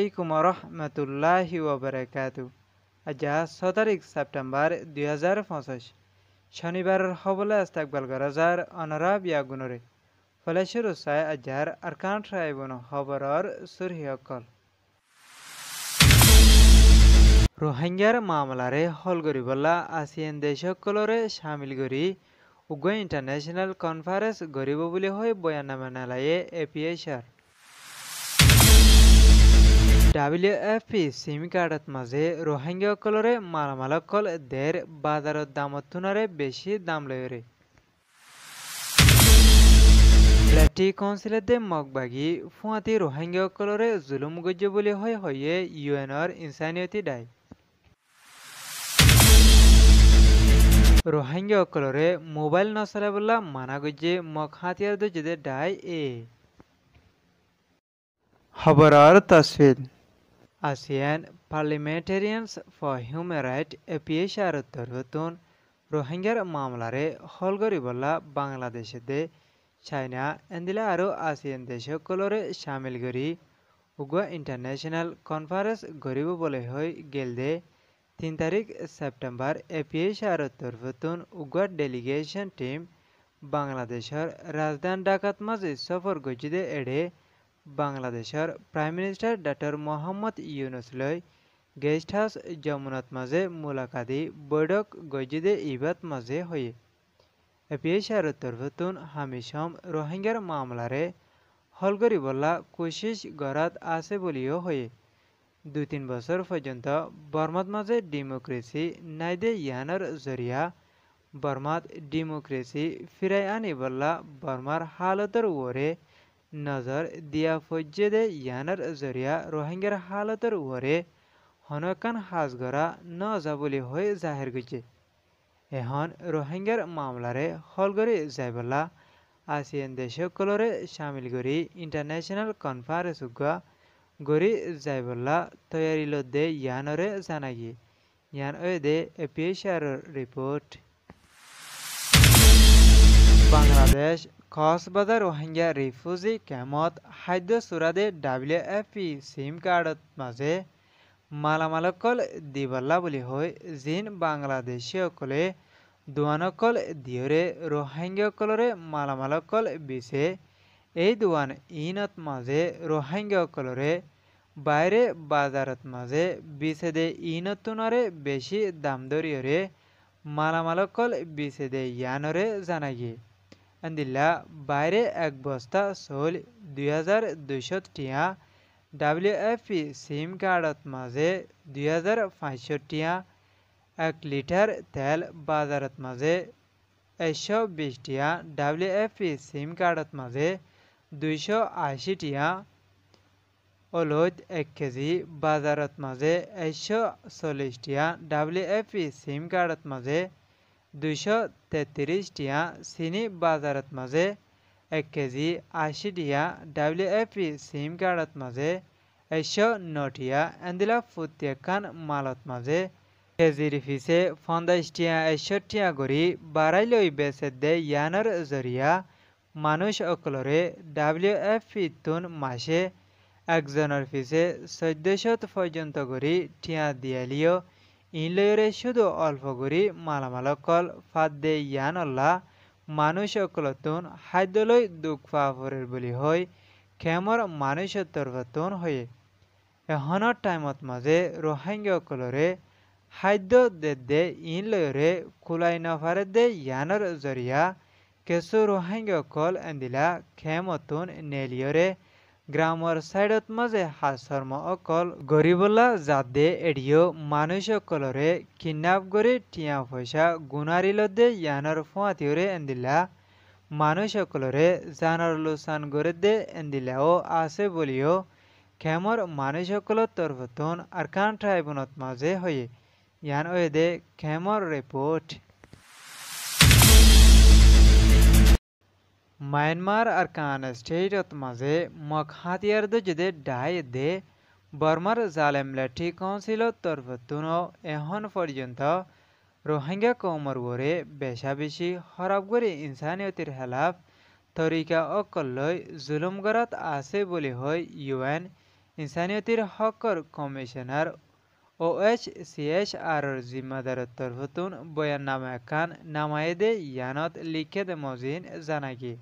আলাইকুম রহমতুল্লাহি ওয়াবারাকাতু। আজ 6 সেপ্টেম্বর 2025 শনিবার হবলে ইস্তেকবাল গরজার অনরা বিয়াগুনরে ফলেশুর সায় আজার আরকান ট্রাইবুন খবরর সুরহিয়কল রোহিঙ্গার মামলারে হল গরিবল্লা আসিয়ান দেশকলরে শামিল গরি উগ্র ইন্টারন্যাশনাল কনফারেন্স গরিব বলে হয় বয়াননামা নালায়ে এপিএসার WFP সিম কার্ডত মাঝে রোহিঙ্গাসকলরে মালামালকল দের বাজারত দামত তুনারে বেশি দাম লয়রে লেফটি কাউন্সিলের দে মগবাগি ফুয়াতি রোহিঙ্গাসকলরে জুলুম গজ্য বলে হয় হয়ে ইউএনর ইনসানিয়তি দায় রোহিঙ্গাসকলরে মোবাইল নচলে বলা মানা গজ্যে মগ হাতিয়ার দে দায় খবরের তসফিল ASEAN Parliamentarians for Human Rights APSR তরফতুন রোহিঙ্গার মামলারে হল গরিবল্লা বাংলাদেশে দে চাইনা এন্দিলা আরো আসিয়ান দেশকলরে শামিল গরি উগুয়া ইন্টারন্যাশনাল কনফারেন্স গরিব বলে হয় গেল দে 3 তারিখ সেপ্টেম্বর APSR তরফতুন উগুয়া ডেলিগেশন টিম বাংলাদেশের রাজধানী ঢাকাত মাঝে সফর গজিদে এড়ে বাংলাদেশের prime minister doctor Mohammad Yunus লয় গেস্ট হাউস যমুনাত মাঝে মুলাকাতি বৈঠক গজিদে ইবাত মাঝে হয়ে এপিএসার তরফতুন হামিশম রোহিঙ্গার মামলারে হলগরি বল্লা কোশিশ গরাত আছে বলিও হয়ে 2-3 বছর পর্যন্ত বর্মাত মাঝে ডেমোক্রেসি নাইদে ইয়ানোর জরিয়া বর্মাত ডেমোক্রেসি ফিরাই আনি বল্লা বর্মার হালতর ওরে নজর দিয়া ফজ্জে ইয়ানার জরিয়া রোহিঙ্গার হালতের ওরে হনকান হাজগরা ন যাবলি হয়ে জাহের গেছে এখন রোহিঙ্গার মামলারে হলগরি যাইবলা আসিয়ান দেশকলরে শামিল গরি ইন্টারন্যাশনাল কনফারেন্স গরি যাইবলা তৈয়ারি দে ইয়ানরে জানাগি ইয়ান দে এপিএসার রিপোর্ট বাংলাদেশ কক্সবাজার রোহিঙ্গা রিফিউজি ক্যাম্পত খাদ্য চোৰাদে WFP সিম কাৰ্ডত মাঝে মালামালকল দিবল্লা বুলি হৈ জিন বাংলাদেশীসকলে দোৱানকল দিয়ৰে রোহিঙ্গাসকলৰে মালামালকল বিছে এই দোৱান ইনত মাঝে রোহিঙ্গাসকলৰে বাইরে বাজারত মাঝে বিছে দে ইনত তুনারে বেশি দাম দরিয়রে মালামালকল বিছে দে ইয়ানরে জানাগি আন্দিল্লা বাইরে এক বস্তা চল 2200 টিয়া WFP সিম কার্ডত মাঝে 2500 টিয়া 1 লিটার তেল বাজারত মাঝে 120 টিয়া WFP সিম কার্ডত মাঝে 280 টিয়া অলদ 1 কেজি বাজারত মাঝে 140 টিয়া WFP সিম কার্ডত মাঝে 233 টিয়া চিনি বাজারত মাঝে 1 কেজি 80 টিয়া WFP সিম কার্ডত মাঝে 109 টিয়া এন্দিলা প্রত্যেকখান মালত মাঝে কেজির ফিসে 50 টিয়া 61 টিয়া গড়ি বাড়াই লই বেচে দে ইয়ানোর জরিয়া মানুষ অকলরে WFP তুন মাসে একজনের ফিসে 1400 পর্যন্ত গড়ি টিয়া দিয়ালিও ইনলয়রে শুধু অল্প করি মালামালকল ফাদ দে ইয়ানল্লা মানুষ অকলতুন খাদ্যলৈ দুঃখ পাফরের বলি হয় খেমর মানুষের তরফতুন হয়ে এখনৰ টাইমত মাঝে রোহিঙ্গা অকলরে খাদ্য দে ইনলয়রে কুলাই নফারে দে ইয়ানোর জরিয়া কিছু রোহিঙ্গা অকল এন্দিলা খেমতুন নেলিয়রে গ্রামর সাইডত মাঝে হাসর্ম অকল গরিবল্লা যাদে এডিও মানুষ অকলরে কিডন্যাপ করে টিয়া পয়সা গুনারিলদে ইয়ানোর ফুয়াতিওরে এন্দিলা মানুষ অকলরে জানর লোসান করে দে এন্দিলাও আছে বলিও খেমর মানুষ অকলর তরফতুন আরকান ট্রাইবুনত মাঝে হয়ে ইয়ান দে খেমর রিপোর্ট মায়ানমার আরকান স্টেটত মাঝে মগ হাতিয়ার দে ডাই দে বর্মার জালেম লেফটি কাউন্সিলত তরফতুন এখন পর্যন্ত রোহিঙ্গা কৌমর ওরে বেশা বেশি হরব করে ইনসানিয়তের হেলাফ তরিকা অকল্লই জুলুম গরাত আছে বলে হয় UN ইনসানিয়তির হকর কমিশনার OHCHR জিম্মাদারের তরফতুন বয়াননামা একান নামায়েদে ইয়ানত লিখেদ মজিন জানাগি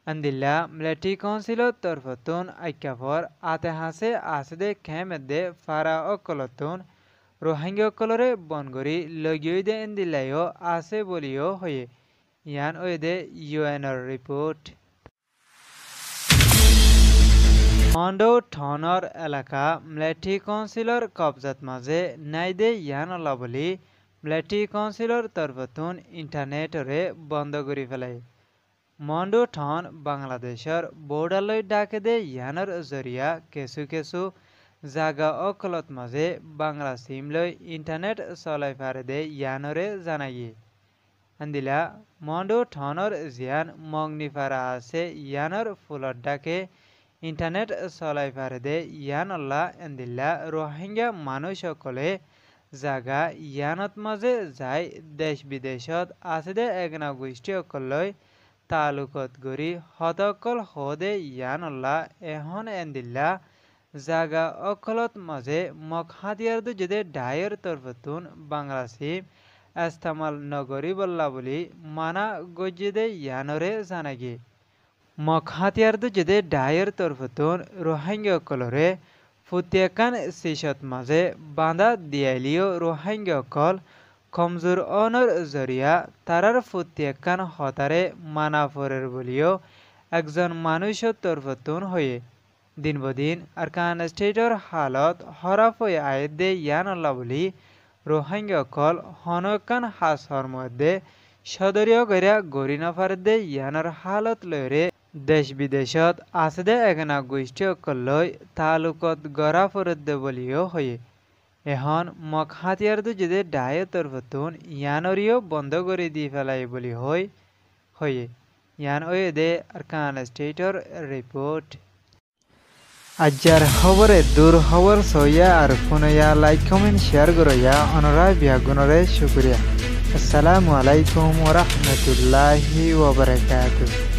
আন্দিল্লা মিলিটারি কাউন্সিলত তরফতুন আইক্যাফর আতে হাসে আসদে খেমেদে ফারা অকলতুন রোহিঙ্গা অকলরে বনগরি লগিয়ে এন্দিল্লাইও আছে বলিও হয়ে ইয়ান ওয়েদে UNর রিপোর্ট মন্ডো ঠনৰ এলাকা মিলিটারি কাউন্সিলৰ কবজাত মাঝে নাইদে ইয়ান বলি মিলিটারি কাউন্সিলৰ তরফতুন ইন্টারনেটরে বন্ধ করে ফেলায় মন্ডো ঠন বাংলাদেশের বর্ডারলৈ ডাকে দে ইয়ানৰ জরিয়া কেঁচু কেঁচু জাগা অকলত মাঝে বাংলা সিম লৈ ইন্টারনেট চলাই পারে দে ইয়ানরে জানাইয়ে আন্দিলা মন্ডো ঠনৰ জিয়ান মগ্নিফারা আছে ইয়ানৰ ফুলত ডাকে ইন্টারনেট চলাই পারে দে ইয়ানল্লা এন্দিল্লা রোহিঙ্গা মানুষ সকলে জাগা ইয়ানত মাঝে যাই দেশ বিদেশত আছে দে একনা গোষ্ঠী অকললৈ তালুকত গড়ি হতকল হদে ইয়ানল্লা এখন এন্দিল্লা জাগা অকলত মাঝে মক হাতিয়ার যদি ডায়ের তরফতুন বাংলা সিম ইস্তেমাল নগরী বল্লা বলি মানা গজ্জিদে ইয়ানরে জানাগি মক হাতিয়ার যদি ডায়ের তরফতুন রোহিঙ্গা অকলরে ফুতিয়াকান সিসত মাঝে বাঁধা দিয়াইলিও রোহিঙ্গা অকল কমজোর অনর জরিয়া তারার ফুতিয়াকান হতারে মানাফরের বলিও একজন মানুষের তরফতুন হয়ে দিন বদিন আরকান স্টেটর হালত হরাফ হয়ে আয়েদ দে ইয়ানল্লা বলি রোহিঙ্গা অকল হনকান হাসর মধ্যে সদরীয় গরিয়া গরিনাফার দে ইয়ানর হালত লয়রে দেশ বিদেশত আছে দে একনা গোষ্ঠী অকললৈ তালুকত গড়া ফরত দে বলিও হয়ে এখন মক হাতিয়ার যদি ডায়ে তরফতুন ইয়ানরিও বন্ধ করে দি ফেলাই বলি হয়ে ইয়ান ওয়ে দে আরকান স্টেটর রিপোর্ট আজ্জার খবরে দূর খবর সইয়া আর ফোনয়া লাইক কমেন্ট শেয়ার করয়া অনরায় বিয়াগুনরে শুক্রিয়া আসসালামু আলাইকুম ওয়া রাহমাতুল্লাহি ওয়া বারাকাতুহু।